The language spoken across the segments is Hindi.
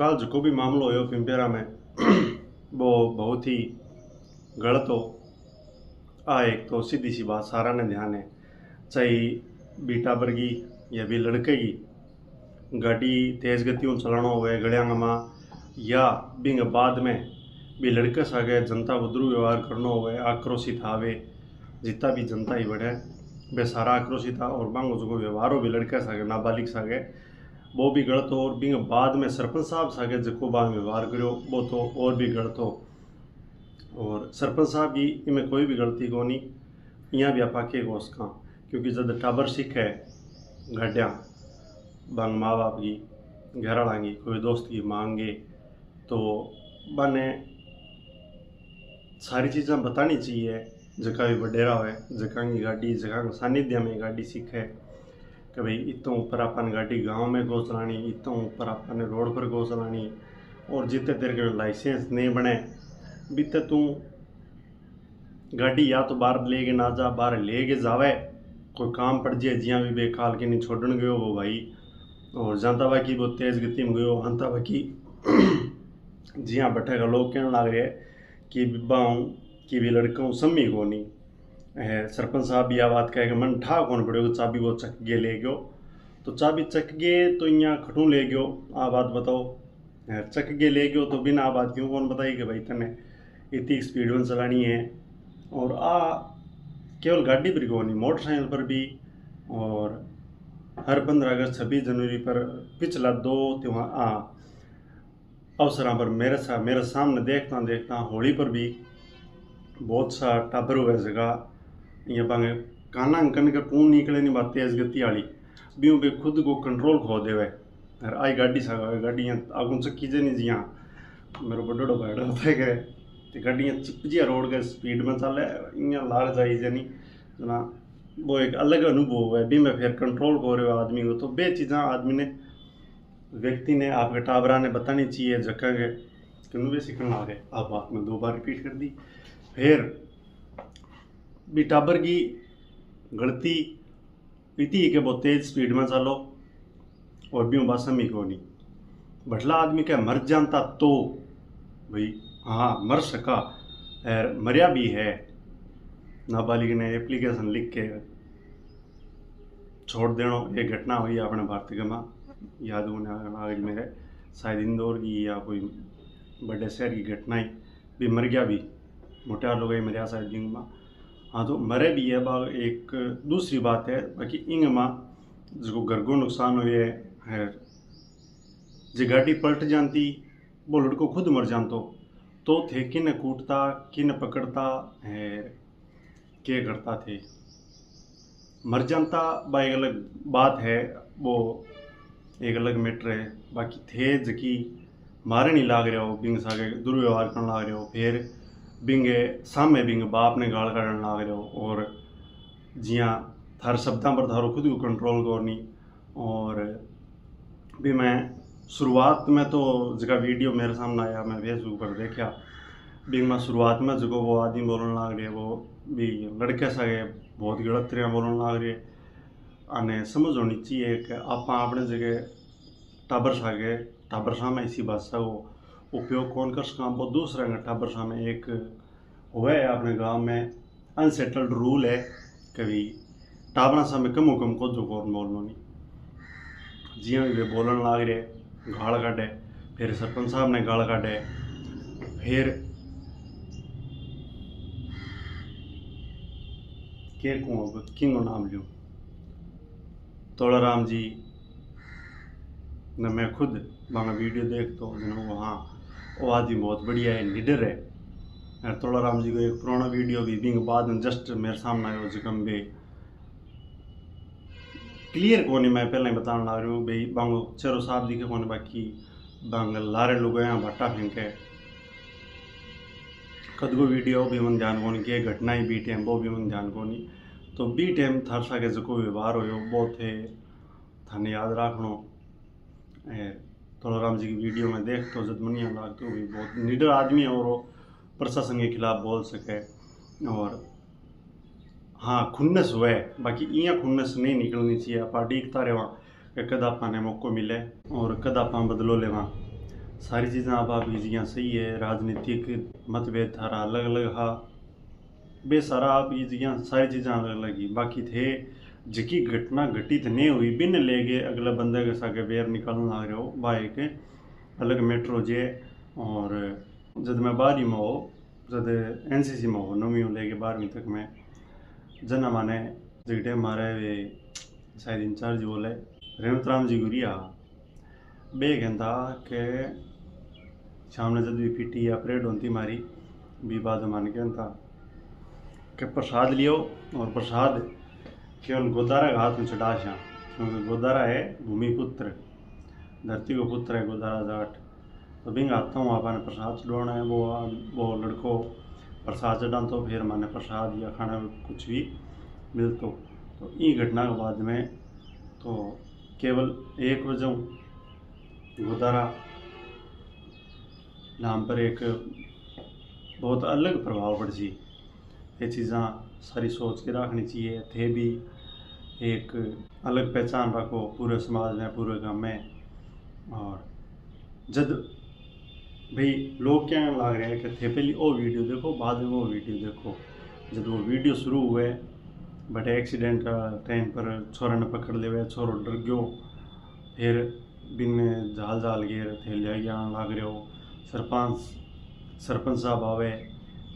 कल जो भी मामलो हो पिंपेरा में वो बहुत ही गलत हो। एक तो सीधी सी बात सारा ने ध्यान है, चाहे भी टाबर की या भी लड़के की गाड़ी तेज गति में चलाना हुए गलियांग में या बिंग बाद में भी लड़के सागे जनता को दुर्व्यवहार करना हुए आक्रोशित आवे, जितना भी जनता ही बढ़े वे सारा आक्रोशित आ और बांगो जो व्यवहार भी लड़के सागे नाबालिग सागे वो भी गलत हो। और बिंग बाद में सरपंच साहब सागे जो बांग व्यवहार करो वो तो और भी गलत हो। और सरपंच साहब की इनमें कोई भी गलती को नहीं, यहाँ भी आपा के उसका, क्योंकि जब टाबर सीखे गाड़ियाँ बांग माँ बाप की घर आएंगी कोई दोस्त की मांगे तो बने सारी चीज़ें बतानी चाहिए। जगह भी वडेरा हो जगह की गाड़ी जगह सानिध्य में गाड़ी सीखे कि भाई इतों ऊपर अपन गाड़ी गांव में गो चलानी, इतों ऊपर अपन रोड पर गो चलानी। और जितने तेरे के लाइसेंस नहीं बने बीते तू गाड़ी या तो बाहर लेके ना जा, बाहर लेके जावे कोई काम पड़ जाए जिया भी बेकाल के नहीं छोड़न गयो वो भाई। और जानता हुआ कि वो तेज गति में गयो हंता हुआ कि जिया बैठेगा लोग कहने लग रहे कि बिब्बाऊँ कि भी लड़कों सम्मी को नहीं। सरपंच साहब भी यह बात कहे कि मन ठा कौन पड़ेगा चाबी वो चक गए ले गयो, तो चाबी चक गए तो यहाँ खटू ले गयो आ बात बताओ। चक गए ले गयो तो बिना आ बात क्यों कौन बताई कि भाई तने इतनी स्पीड में चलानी है। और केवल गाड़ी पर को नहीं मोटरसाइकिल पर भी। और हर 15 अगस्त 26 जनवरी पर पिछला 2 त्यौहार अवसरों पर मेरे सामने देखता होली पर भी बहुत सा टाबर हुए जगह ये बांगे काना अंकन के पूर्ण निकले नहीं बात तेज गति वाली भी पे खुद को कंट्रोल खो देवे। और आई गाड़ी सा गाड़ियाँ आगू चक्की जे नहीं जिया मेरे बड़ो बैठा होता है कि गाड़ियाँ चिपजिया रोड के स्पीड में चले इं लाल जाई जे नहीं ना वो एक अलग अनुभव है भी मैं फिर कंट्रोल हो रहे हो आदमी को। तो बे चीज़ा आदमी ने व्यक्ति ने आपके टाबरा ने बतानी चाहिए जगह के क्यों वे सीखना आ गए। आप बात में 2 बार रिपीट कर दी। फिर भी टाबर की गलती इतनी है कि बहुत तेज स्पीड में चलो और भी बात समी को नहीं भटला आदमी क्या मर जानता तो भाई हाँ मर सका और मरिया भी है। नाबालिग ने एप्लीकेशन लिख के छोड़ देना। एक घटना हुई अपने भारतीय में याद होने मेरे शायद इंदौर की या कोई बड़े शहर की घटना ही भी मर गया भी मोटा लोग ही मरिया शायद जिंग में। हाँ तो मरे भी है बाग। एक दूसरी बात है बाकी इंग में जो घर को नुकसान हुए है जो गाड़ी पलट जानती वो लड़को खुद मर जानतो तो थे किन कूटता किन पकड़ता है क्या करता थे मर जानता बा एक अलग बात है, वो एक अलग मैटर है। बाकी थे जकी मारे नहीं लाग रहे हो बिंग सागे दुर्व्यवहार करने लाग रहे हो फिर बिंगे सामने बिंग बाप ने गाल काटने लाग रहे हो और जिया थार शब्दों पर थारो खुद को कंट्रोल करनी। और भी मैं शुरुआत में तो जगह वीडियो मेरे सामने आया मैं फेसबुक पर देखा बिंग में शुरुआत में जो वो आदमी बोलने लाग रहे वो भी लड़के सागे बहुत गलत तरह बोलने लाग रहे। आने समझ होनी चाहिए कि आप अपने जगह टाबर सामे इसी भाषा को उपयोग कौन कर सका। वो दूसरा टाबर सामे एक हुआ है अपने गांव में अनसेटल्ड रूल है कभी टाबरा सामे कम को जो कौन बोलना नहीं जिया भी वे बोलने लाग रहे गाल काटे फिर सरपंच साहब ने गाल काटे फिर के किंग नाम लियो तोड़ाराम जी न मैं खुद वहाँ वीडियो देखता हूँ वो हाँ वो आदमी बहुत बढ़िया है लीडर है। तोड़ाराम जी को एक पुराना वीडियो भी बिंग बाद में जस्ट मेरे सामने आयो जगम बे क्लियर को नहीं मैं पहले ही बताने लग रहा हूँ भाई बांगो चेहरो साफ दिखे कौन बाकी बांग लारे लोग यहाँ भट्टा फेंके कदगो वीडियो भी मन ध्यान को नहीं कि घटना ही बी टाइम वो भी मन ध्यान को नहीं। तो बी टाइम थार सागे जो व्यवहार हो वो थे थाने याद रखनो। तोड़ाराम जी की वीडियो में देख तो जब मनिया लाग तो भी बहुत निडर आदमी है और वो प्रशासन के खिलाफ बोल सके। और हाँ खुन्नस हुए बाकी इं खुन्नस नहीं निकलनी चाहिए। आप डिगता रहे कि कद आपने मौको मिले और कद आप बदलो लेवा सारी चीज़ें आप जियां सही है, राजनीतिक मतभेद थारा अलग अलग हा, बेसारा आप ये जियां सारी चीज़ें अलग अलग ही, बाकी थे जकी घटना घटित नहीं हुई बिन ले गए अगले बंदे के सागे बेर निकलने लग रहे हो बा एक अलग मेट्रो जे। और जब मैं 12वीं में हो, जब एनसीसी में हो 9वीं में लेके 12वीं तक में जना माने जगटे मारे वे शायद इंचार्ज बोले रेवत राम जी गुरिया बे कहता के सामने जब भी पीटी या परेड होती मारी भी बाद मान कहता कि प्रसाद लियो और प्रसाद केवल गोदारा के हाथ में चढ़ा श्या, क्योंकि गोदारा है भूमिपुत्र, धरती को पुत्र है गोदारा जाट। तो बिंग आता हूँ आपने प्रसाद चढ़ाना है, वो लड़को प्रसाद चढ़ा तो फिर माने प्रसाद या खाना कुछ भी मिलतो। तो ये घटना के बाद में तो केवल एक वजह गोदारा नाम पर एक बहुत अलग प्रभाव पड़ सी। ये चीज़ा सारी सोच के रखनी चाहिए, थे भी एक अलग पहचान रखो पूरे समाज में पूरे गाँव में। और जब भाई लोग क्या लग रहे हैं कि थे पहले वो वीडियो देखो बाद में वो वीडियो देखो, जब वो वीडियो शुरू हुए बट एक्सीडेंट ट्रेन पर छोरा ने पकड़ ले हुए, छोरो डर गयो, फिर बिन झाल झाल गिर थे लिया लग रहे हो। सरपंच साहब आवे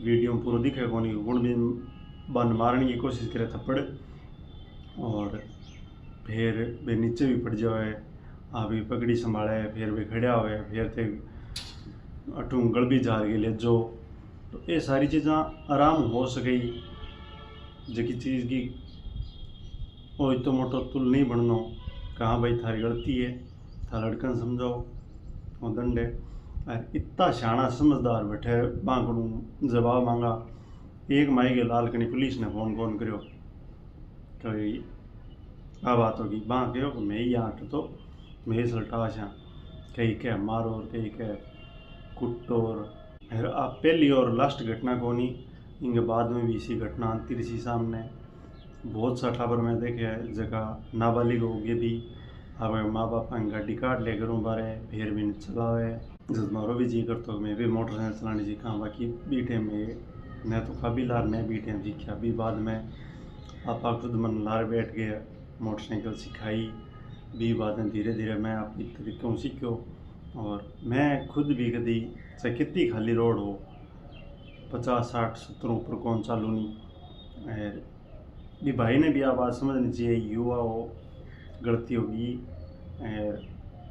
वीडियो में पूरा दिखे को नहीं, गुण भी बन मारने की कोशिश करे थप्पड़, और फिर वे नीचे भी पड़ जाए, अभी पगड़ी संभाले, फिर वे खड़ा हुए, फिर थे अटू गल भी जार के ले जो। तो ये सारी चीज़ा आराम हो सके, जकी चीज़ की वो इतो मोटो तुल नहीं बनना, कहाँ भाई थारी गलती है, था लड़कन समझाओ वो दंड है। और इतना शाना समझदार बैठे बांकड़ू जवाब मांगा, एक माई के लाल कनी पुलिस ने फोन करो तो आ बात होगी बाँ कहो कि मैं ही आट तो मैं सल्टा छा, कई कह मारो और कई कह कुट्टो। और आप पहली और लास्ट घटना को नहीं, इनके बाद में भी इसी घटना आती रही सामने। बहुत सा खबर में देखे जगह नाबालिग हो गए भी, अब माँ बाप गाड़ी काट ले करूँ बारे फिर भी नहीं चलावे, जब मारो भी जी कर तो मैं भी मोटरसाइकिल चलाने जी कहाँ, बाकी बीटे में मैं तो काबिल लार मैं बीटे में सीखा भी, बाद में आपा खुद मन लार बैठ गए मोटरसाइकिल सिखाई भी, बाद में धीरे धीरे मैं अपनी तरीक़ों सीखो। और मैं खुद भी कभी चाहे कितनी खाली रोड हो 50 60 70 ऊपर कौन चालू नहीं, भी भाई ने भी आप बात समझनी चाहिए, युवा हो गलती होगी।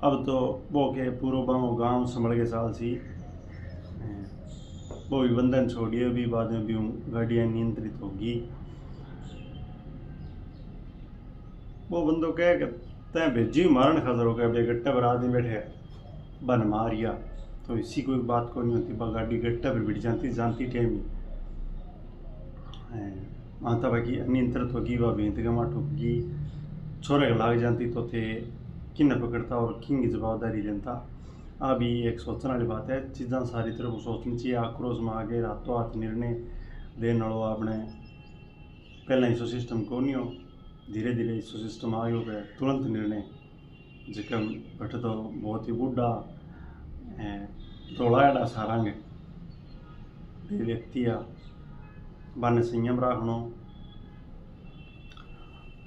अब तो वो के पूरा गाँव संभल के साल सी वो भी बंधन छोड़िए, भी बाद में भी गाड़ियाँ नियंत्रित होगी। वो बंदो कह कि तय भेजी मारन खातर हो गया बे गट्टा पर आदमी बैठे बन मारिया, तो इसी कोई बात को नहीं होती, गाड़ी गट्टा पर बिठ जानती टाइम ही माता बाकी अनियंत्रित होगी, वह भेंत गमा ठुकगी, छोरे के लाग जाती तो थे किन पकड़ता और किन की जवाबदारी लेता। अभी एक सोचने वाली बात है, चीज़ा सारी तरफ सोचनी चाहिए, आक्रोश में आगे रातों हाथ निर्णय देने वालों आपने पहला इस सिस्टम को नहीं हो, धीरे धीरे इस सिस्टम आ गया तुरंत निर्णय जिकम बैठे तो बहुत ही बूढ़ा तोड़ाड़ा सारंग व्यक्ति बन संयम रखना।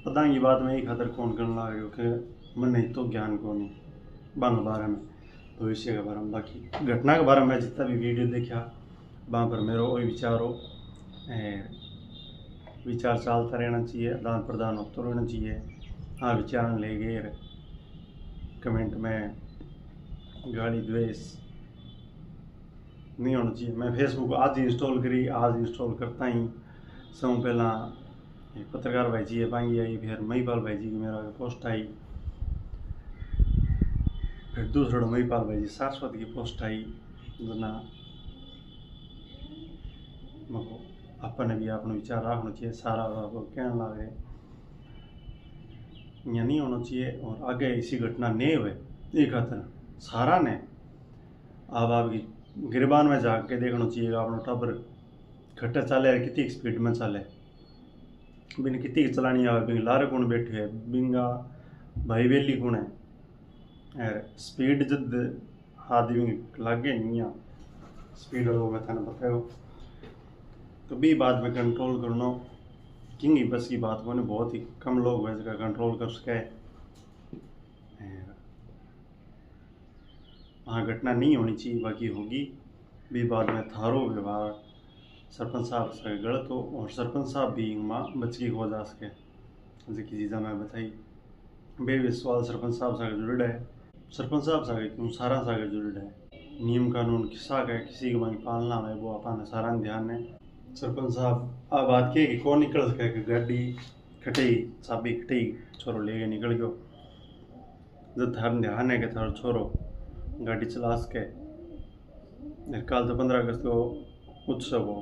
पता की बात में ही खातर कौन करने लग रहे हो कि मन नहीं तो ज्ञान को नहीं बन बारे में भविष्य के बारे में, बाकी घटना के बारे में जितना भी वीडियो देखा वहाँ पर मेरा वही विचार हो, विचार चलता रहना चाहिए, आदान प्रदान होता रहना चाहिए। हाँ विचार ले गए कमेंट में गाली द्वेष नहीं होना चाहिए। मैं फेसबुक आज इंस्टॉल करी, आज इंस्टॉल करता ही समय पहला पत्रकार भाई जी पांगी आई, फिर महिपाल भाई जी की मेरा पोस्ट आई, फिर दूसरा महिपाल भाई जी सारस्वत की पोस्ट आई, जना अपने भी अपना विचार रखना चाहिए, सारा कहने लगे यहाँ नहीं होना चाहिए। और आगे इसी घटना नहीं हुए एक खातर सारा ने अब आपकी गिरबान में जाके देखना चाहिए अपना टाबर खट्टा चले कितनी स्पीड में चले, बिन कितनी चलानी आवे, बिंग लारे कौन बैठे है, बिंगा भाई बेली कौन है, और स्पीड जब आदमी लागे नहीं आ स्पीड हो मैं थाने बताओ तो भी बात में कंट्रोल करना किंग ही बस की बात को ने बहुत ही कम लोग हैं इसका कंट्रोल कर सके। वहाँ घटना नहीं होनी चाहिए बाकी होगी भी बाद में थारो व्यवहार सरपंच साहब से गलत हो और सरपंच साहब भी माँ बचकी हो जा सके जिसकी चीज़ा मैं बताई बेविश्वाल सरपंच साहब से जुड़ है सरपंच साहब से क्यों सारा सागर जुड़ है नियम कानून किसा का किसी के वहीं पालना है वो अपन सारा ध्यान है। सरपंच साहब आ बात के कि कौन निकल सके कि गाड़ी खटी चाबी खटी छोरो लेके निकल गयो जब थार ध्यान है कि थार छोरो गाड़ी चला सके। कल तो 15 अगस्त को उत्सव हो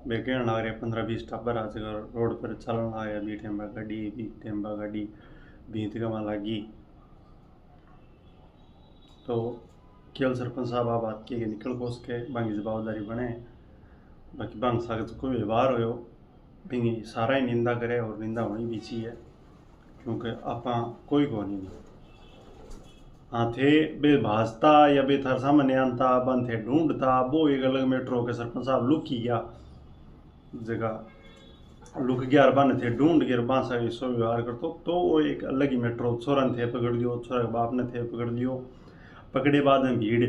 वे कहने लग रहे 15-20 टाबर आज रोड पर चलन लगा बी टेम्बा गाड़ी बी टेम्बा गाड़ी भीत गवा लगी तो केवल सरपंच साहब आ बात की निकल को सके बाकी जवाबदारी बने बाकी बांग सागत कोई व्यवहार हो बिंगी सारा ही निंदा करे और निंदा होनी भी चाहिए क्योंकि आपा कोई को नहीं हाँ थे बे भाजता या बे थार सामने आनता बन थे ढूंढता वो एक अलग मैटर हो के सरपंच साहब लुक ही गया जगह लुक गया बन थे ढूंढ के बांसा सो व्यवहार कर तो वो एक अलग ही मैटर हो छोरा थे पकड़ लियो छोरा के बाप ने थे पकड़ लियो पकड़े बाद में भीड़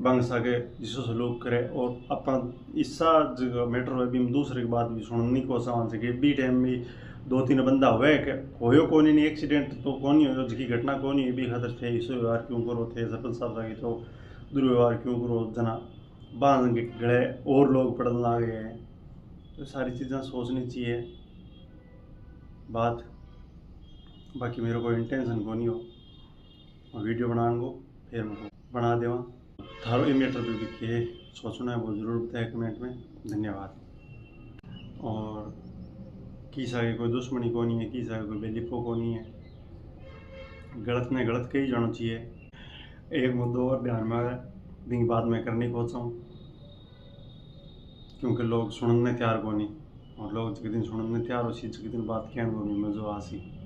बंग सके जिसो सलूक करे और अपन इसा जगह मैटर हुए भी दूसरे की बात भी सुनने को समान सके बी टाइम में 2-3 बंदा हुए होयो को नहीं एक्सीडेंट तो कौन ही हो जिसकी घटना कौन ही भी खतर थे इस व्यवहार क्यों करो थे सरपंच साहब साकी तो दुर्व्यवहार क्यों करो जना बांध के गड़े और लोग पढ़ने लग गए तो सारी चीज़ें सोचनी चाहिए बात बाकी मेरे को इंटेंशन को नहीं हो वीडियो बनाने को फिर मैं बना देवा थारो ये मैटर भी के सोचना है वो ज़रूर बताए कमेंट में। धन्यवाद। और की सागे कोई दुश्मनी को नहीं है की सागे कोई बेलिपो को नहीं है गलत में गलत कही जाना चाहिए। एक मुद्दों और ध्यान में बिंग बात में करने को चाहूँ क्योंकि लोग सुनने तैयार को नहीं और लोग जिस दिन सुनने तैयार हो सी जिस दिन बात कहने को भी मज़ो आसी।